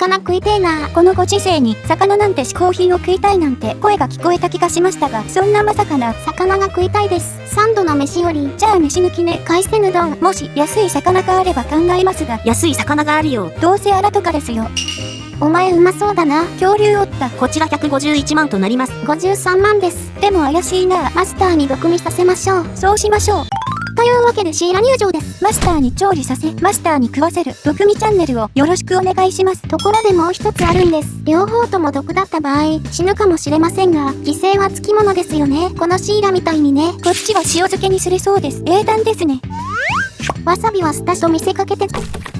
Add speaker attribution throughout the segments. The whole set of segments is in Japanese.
Speaker 1: 魚食いてえな。
Speaker 2: このご時世に魚なんて嗜好品を食いたいなんて声が聞こえた気がしましたが、そんなまさかな。
Speaker 1: 魚が食いたいです。3度の飯より。
Speaker 2: じゃあ飯抜きね。
Speaker 1: 海鮮うどん。
Speaker 2: もし安い魚があれば考えますが、
Speaker 3: 安い魚があるよ。
Speaker 2: どうせアラとかですよ。
Speaker 1: お前うまそうだな。
Speaker 2: 恐竜おった。
Speaker 3: こちら151万となります。
Speaker 1: 53万です。
Speaker 2: でも怪しいな。
Speaker 1: マスターに毒味させましょう。
Speaker 2: そうしましょう。
Speaker 1: というわけでシーラ入場です。
Speaker 2: マスターに調理させ、マスターに食わせる毒味チャンネルをよろしくお願いします。
Speaker 1: ところでもう一つあるんです。両方とも毒だった場合、死ぬかもしれませんが、犠牲はつきものですよね。このシーラみたいにね。
Speaker 2: こっちは塩漬けにすれそうです。英断ですね。
Speaker 1: わさびはスタシと見せかけて。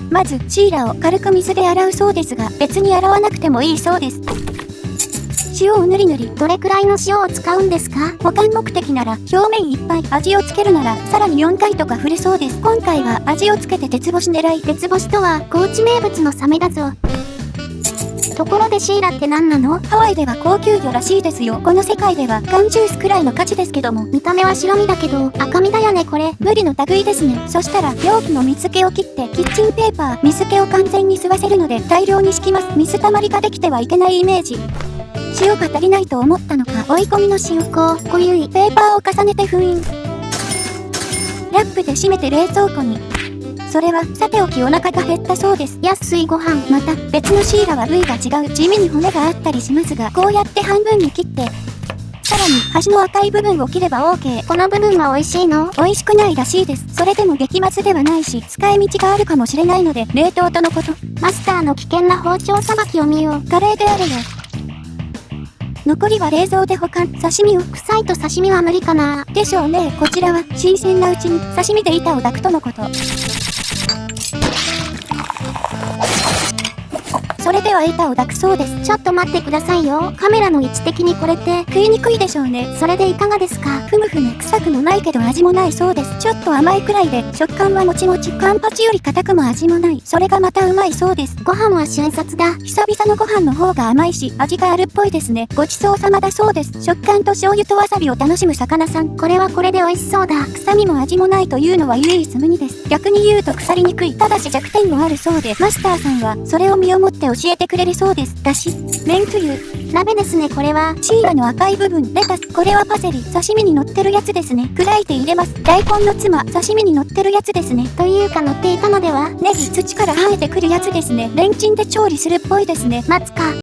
Speaker 2: まず、シーラを軽く水で洗うそうですが、別に洗わなくてもいいそうです。塩をぬりぬり。
Speaker 1: どれくらいの塩を使うんですか？
Speaker 2: 保管目的なら表面いっぱい、味をつけるならさらに4回とか振るそうです。今回は味をつけて鉄干し狙い。
Speaker 1: 鉄干しとは高知名物のサメだぞ。ところでシーラって何なの？
Speaker 2: ハワイでは高級魚らしいですよ。この世界では缶ジュースくらいの価値ですけども。
Speaker 1: 見た目は白身だけど赤身だよねこれ。
Speaker 2: ブリの類ですね。そしたら容器の水気を切ってキッチンペーパー、水気を完全に吸わせるので大量に敷きます。水たまりができてはいけないイメージ。塩が足りないと思ったのか、追い込みの塩
Speaker 1: 濃ゆい。
Speaker 2: ペーパーを重ねて封印。ラップで閉めて冷蔵庫に。それはさておきお腹が減ったそうです。
Speaker 1: 安いご飯。
Speaker 2: また別のシーラは部位が違う。地味に骨があったりしますが、こうやって半分に切って、さらに端の赤い部分を切れば OK。
Speaker 1: この部分は美味しいの？
Speaker 2: 美味しくないらしいです。それでも激まずではないし、使い道があるかもしれないので、冷凍とのこと。
Speaker 1: マスターの危険な包丁さばきを見よう。
Speaker 2: カレーであれよ。残りは冷蔵で保管。刺身を。
Speaker 1: 臭いと刺身は無理かな。
Speaker 2: でしょうね。こちらは新鮮なうちに刺身で板を抱くとのこと。それでは板を抱くそうです。
Speaker 1: ちょっと待ってくださいよ。カメラの位置的にこれって
Speaker 2: 食いにくいでしょうね。
Speaker 1: それでいかがですか？
Speaker 2: ふむふむ。臭くもないけど味もないそうです。ちょっと甘いくらいで食感はもちもち。カンパチより硬くも味もない。それがまたうまいそうです。
Speaker 1: ご飯は瞬殺だ。
Speaker 2: 久々のご飯の方が甘いし味があるっぽいですね。ごちそうさまだそうです。食感と醤油とわさびを楽しむ魚さん。
Speaker 1: これはこれで美味しそうだ。
Speaker 2: 臭みも味もないというのは唯一無二です。逆に言うと腐りにくい。ただし弱点もあるそうで、マスターさんはそれを身をもって教えてくれるそうです。だし、めんつゆ、
Speaker 1: 鍋ですねこれは。
Speaker 2: シーラの赤い部分、レタス。これはパセリ。刺身に乗ってるやつですね。砕いて入れます。大根の妻、刺身に乗ってるやつですね。
Speaker 1: というか乗っていたのでは？
Speaker 2: ネギ、土から生えてくるやつですね。レンチンで調理するっぽいですね。
Speaker 1: 待つか。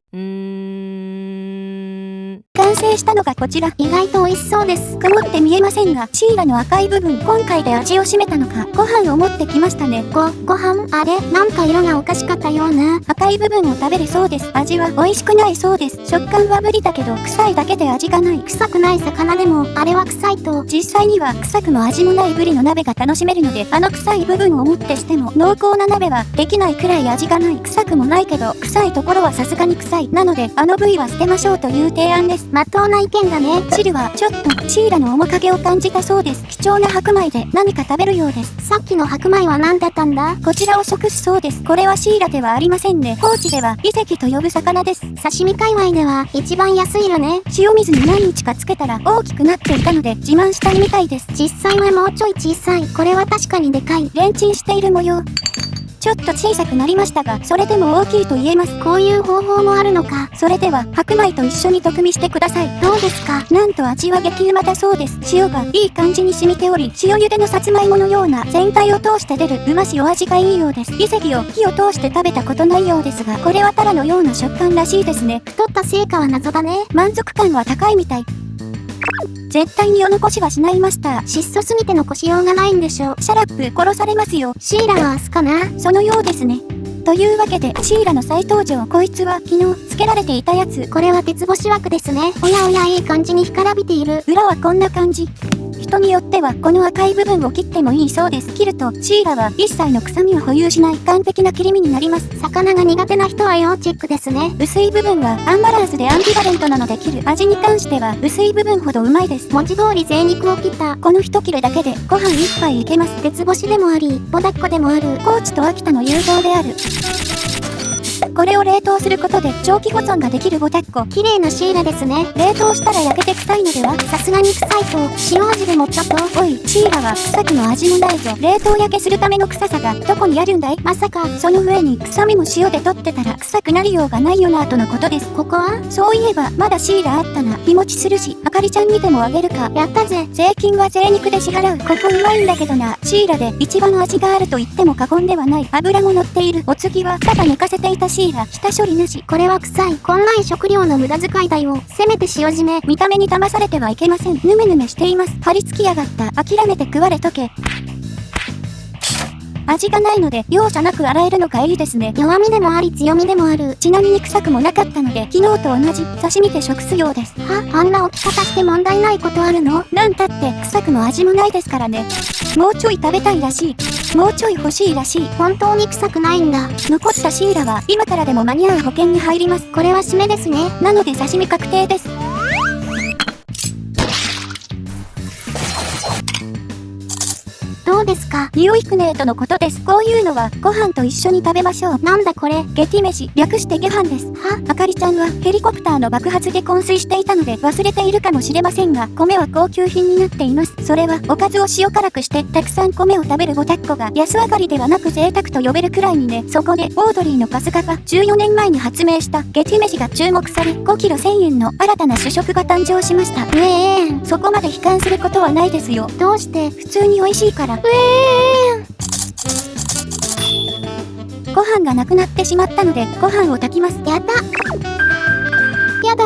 Speaker 2: 完成したのがこちら。
Speaker 1: 意外と美味しそうです。
Speaker 2: 曇って見えませんが、シーラの赤い部分、今回で味を占めたのか、ご飯を持ってきましたね。
Speaker 1: ご飯あれなんか色がおかしかったような。
Speaker 2: 赤い部分を食べるそうです。味は美味しくないそうです。食感はブリだけど、臭いだけで味がない。
Speaker 1: 臭くない魚でも、あれは臭いと。
Speaker 2: 実際には臭くも味もないブリの鍋が楽しめるので、あの臭い部分をもってしても、濃厚な鍋はできないくらい味がない。臭くもないけど、臭いところはさすがに臭い。なので、あの部位は捨てましょうという提案です。
Speaker 1: まっとうな意見だね。
Speaker 2: 汁はちょっとシーラの面影を感じたそうです。貴重な白米で何か食べるようです。
Speaker 1: さっきの白米は何だったんだ？
Speaker 2: こちらを食すそうです。これはシーラではありませんね。高知ではイセキと呼ぶ魚です。
Speaker 1: 刺身界隈では一番安いよね。
Speaker 2: 塩水に何日かつけたら大きくなっていたので自慢したいみたいです。
Speaker 1: 実際はもうちょい小さい。これは確かにでかい。
Speaker 2: レンチンしている模様。ちょっと小さくなりましたが、それでも大きいと言えます。
Speaker 1: こういう方法もあるのか。
Speaker 2: それでは白米と一緒に毒味してください。
Speaker 1: どうですか？
Speaker 2: なんと味は激うまだそうです。塩がいい感じに染みており、塩茹でのさつまいものような全体を通して出るうましお味がいいようです。イセキを火を通して食べたことないようですが、これはタラのような食感らしいですね。
Speaker 1: 太った成果は謎だね。
Speaker 2: 満足感は高いみたい。絶対にお残しはしないマスター。
Speaker 1: 質素すぎて残しようがないんでしょ。
Speaker 2: シャラップ殺されますよ。
Speaker 1: シーラは明日かな？
Speaker 2: そのようですね。というわけで、シーラの再登場。こいつは昨日つけられていたやつ。
Speaker 1: これは鉄干し枠ですね。おやおやいい感じに干からびている。
Speaker 2: 裏はこんな感じ。人によってはこの赤い部分を切ってもいいそうです。切るとシーラは一切の臭みを保有しない完璧な切り身になります。
Speaker 1: 魚が苦手な人は要チェックですね。
Speaker 2: 薄い部分はアンバランスでアンビバレントなので切る。味に関しては薄い部分ほどうまいです。
Speaker 1: 文字通り贅肉を切った。
Speaker 2: この一切れだけでご飯一杯いけます。
Speaker 1: 鉄干しでもあり、ぼだっこでもある。
Speaker 2: 高知と秋田の友情である。これを冷凍することで長期保存ができるボタッコ。
Speaker 1: 綺麗なシーラですね。
Speaker 2: 冷凍したら焼けて臭いのでは？
Speaker 1: さすがに臭いと、塩味でもちょっと。
Speaker 2: おい、シーラは臭くも味もないぞ。冷凍焼けするための臭さがどこにあるんだい？
Speaker 1: まさか、
Speaker 2: その上に臭みも塩で取ってたら臭くなりようがないよなとのことです。
Speaker 1: ここは
Speaker 2: そういえばまだシーラあったな。日持ちするし、あかりちゃんにでもあげるか。
Speaker 1: やったぜ。
Speaker 2: 税金は税肉で支払う。ここうまいんだけどな。シーラで一番味があると言っても過言ではない。油も乗っている。お次はただ寝かせていたシーラ。下処理なし。
Speaker 1: これは臭い。こんない食料の無駄遣いだよ。せめて塩締め。
Speaker 2: 見た目に騙されてはいけません。ヌメヌメしています。張り付きやがった。諦めて食われとけ。味がないので容赦なく洗えるのがいいですね。
Speaker 1: 弱みでもあり強みでもある。
Speaker 2: ちなみに臭くもなかったので昨日と同じ刺身で食すようです。
Speaker 1: あんな置き方して問題ないことあるの？
Speaker 2: なんたって臭くも味もないですからね。もうちょい食べたいらしい。もうちょい欲しいらしい。
Speaker 1: 本当に臭くないんだ。
Speaker 2: 残ったシーラは今からでも間に合う保険に入ります。
Speaker 1: これは締めですね。
Speaker 2: なので刺身確定です。
Speaker 1: どうですか？
Speaker 2: 匂いくねーとのことです。こういうのはご飯と一緒に食べましょう。
Speaker 1: なんだこれ？
Speaker 2: ゲティ飯、略してゲハンです。あかりちゃんはヘリコプターの爆発で昏睡していたので忘れているかもしれませんが、米は高級品になっています。それはおかずを塩辛くしてたくさん米を食べるボタッコが安上がりではなく贅沢と呼べるくらいにね。そこでオードリーの春日が14年前に発明したゲティ飯が注目され、5キロ1000円の新たな主食が誕生しました。そこまで悲観することはないですよ。
Speaker 1: どうして？
Speaker 2: 普通に美味しいから。ご飯がなくなってしまったのでご飯を炊きます。
Speaker 1: やだ。やだ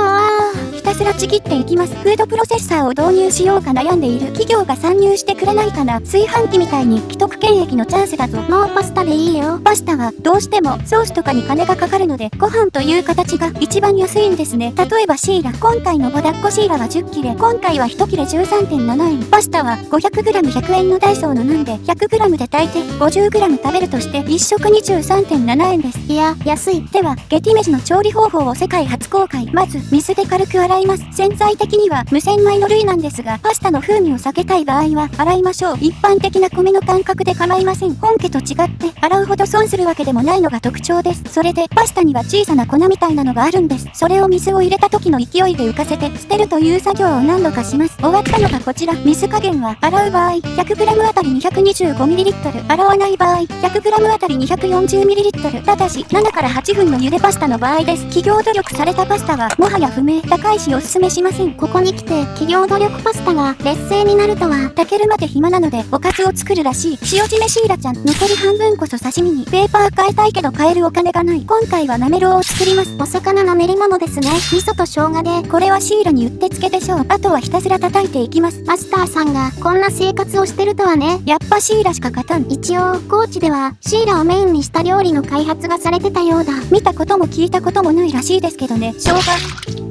Speaker 1: ー。
Speaker 2: ひたすらちぎっていきます。フードプロセッサーを導入しようか悩んでいる。企業が参入してくれないかな。炊飯器みたいに既得権益のチャンスだぞ。
Speaker 1: もうパスタでいいよ。
Speaker 2: パスタはどうしてもソースとかに金がかかるのでご飯という形が一番安いんですね。例えばシーラ、今回のボダッコシーラは10切れ、今回は1切れ 13.7 円。パスタは 500g100 円のダイソーのなんで 100g で炊いて 50g 食べるとして1食 23.7 円です。
Speaker 1: いや、安い。
Speaker 2: ではゲティ飯の調理方法を世界初公開。まず水で軽く洗います。洗剤的には無洗米の類なんですが、パスタの風味を避けたい場合は洗いましょう。一般的な米の感覚で構いません。本家と違って洗うほど損するわけでもないのが特徴です。それでパスタには小さな粉みたいなのがあるんです。それを水を入れた時の勢いで浮かせて捨てるという作業を何度かします。終わったのがこちら。水加減は洗う場合 100g あたり 225ml、洗わない場合 100g あたり 240ml、ただし7から8分の茹でパスタの場合です。企業努力されたパスタはもはや不明、高いしおすすめしません。
Speaker 1: ここに来て企業努力パスタが劣勢になるとは。
Speaker 2: 炊けるまで暇なのでおかずを作るらしい。塩締めシーラちゃん、残り半分こそ刺身に。ペーパー買いたいけど買えるお金がない。今回はなめろうを作ります。
Speaker 1: お魚の練り物ですね。味噌と生姜で。
Speaker 2: これはシーラにうってつけでしょう。あとはひたすら叩いていきます。
Speaker 1: マスターさんがこんな生活をしてるとはね。
Speaker 2: やっぱシーラしか勝たん。
Speaker 1: 一応高知ではシーラをメインにした料理の開発がされてたようだ。
Speaker 2: 見たことも聞いたこともないらしいですけどね。生姜、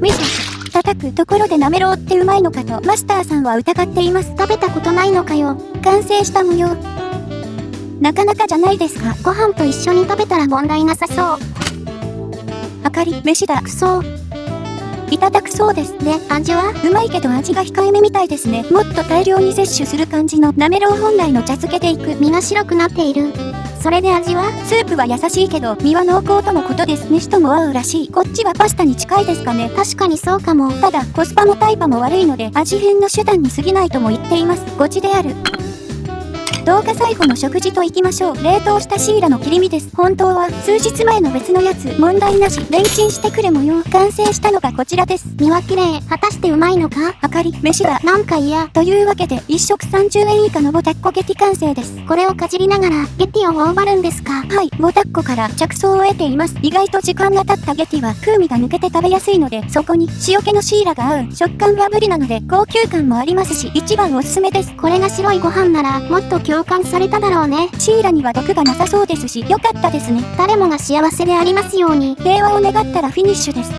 Speaker 2: 味噌、叩くところでなめろうってうまいのかとマスターさんは疑っています。
Speaker 1: 食べたことないのかよ。
Speaker 2: 完成した模様なかなかじゃないですか。
Speaker 1: ご飯と一緒に食べたら問題なさそう。
Speaker 2: あかり、飯だ。
Speaker 1: くそ。
Speaker 2: いただくそうです。
Speaker 1: で、味は？
Speaker 2: うまいけど味が控えめみたいですね。もっと大量に摂取する感じのなめろう本来の茶漬けでいく。
Speaker 1: 身が白くなっている。それで味は？
Speaker 2: スープは優しいけど身は濃厚とのことです。飯とも合うらしい。こっちはパスタに近いですかね。
Speaker 1: 確かにそうかも。
Speaker 2: ただコスパもタイパも悪いので味変の手段に過ぎないとも言っています。ゴチである。動画最後の食事といきましょう。冷凍したシーラの切り身です。本当は数日前の別のやつ。問題なし。レンチンしてくる模様。完成したのがこちらです。
Speaker 1: 身は綺麗。果たしてうまいのか？
Speaker 2: あかり、飯だ。
Speaker 1: なんか嫌。
Speaker 2: というわけで1食30円以下のボタッコゲティ完成です。
Speaker 1: これをかじりながらゲティを頬張るんですか？
Speaker 2: はい、ボタッコから着想を得ています。意外と時間が経ったゲティは風味が抜けて食べやすいので、そこに塩気のシーラが合う。食感はブリなので高級感もありますし、一番おすすめです。
Speaker 1: これが白いご飯ならもっと共感されただろうね。
Speaker 2: シーラには毒がなさそうですし、良かったですね。
Speaker 1: 誰もが幸せでありますように。
Speaker 2: 平和を願ったらフィニッシュです。